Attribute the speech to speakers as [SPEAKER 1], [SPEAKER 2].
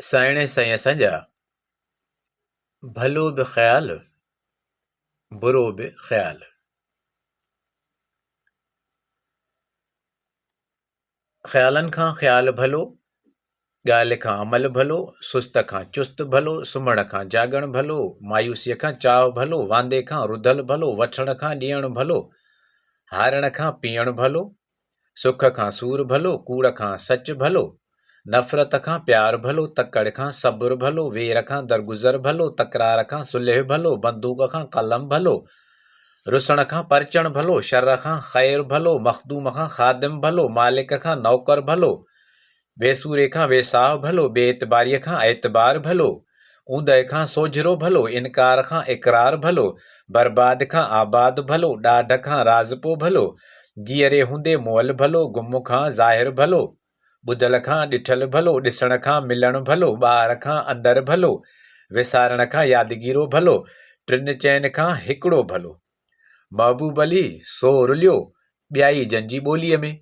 [SPEAKER 1] साइणे साईं असांजा भलो बि ख़्याल बुरो बि ख़्याल। ख़्यालनि खां ख़्याल भलो, ॻाल्हि खां अमल भलो, सुस्त खां चुस्त भलो, सुम्हण खां जागण भलो, मायूसीअ खां चाव भलो, वांदे खां रुधल भलो, वठण खां ॾियण भलो, हारण खां पीअण भलो, सुख खां सूर भलो, कूड़ खां सच भलो, नफ़रत खां प्यार भलो, तकड़ खां सब्र भलो, वेर खां दरगुज़र भलो, तकरार खां सुलह भलो, बंदूक खां कलम भलो, रुसण खां परचण भलो, शर खां ख़ैर भलो, मखदूम खां ख़ादिम भलो, मालिक खां नौकर भलो, बेसूरे खां वेसाह भलो, बेएतबारीअ खां एतबार भलो, ऊंदहि खां सोझरो भलो, इनकार खां इकरार भलो, बर्बाद खां आबाद भलो, ॾाढ खां राज़पो भलो, जीअरे हूंदे मुअल भलो, गुम खां ज़ाहिर भलो, ॿुधल खां ॾिठल भलो, ॾिसण खां मिलण भलो, ॿाहिर खां अंदर भलो, विसारण खां यादगीरो भलो, टिन चइनि खां हिकिड़ो भलो, महबूब अली सो रुलियो ॿियाई जंजी ॿोलीअ में।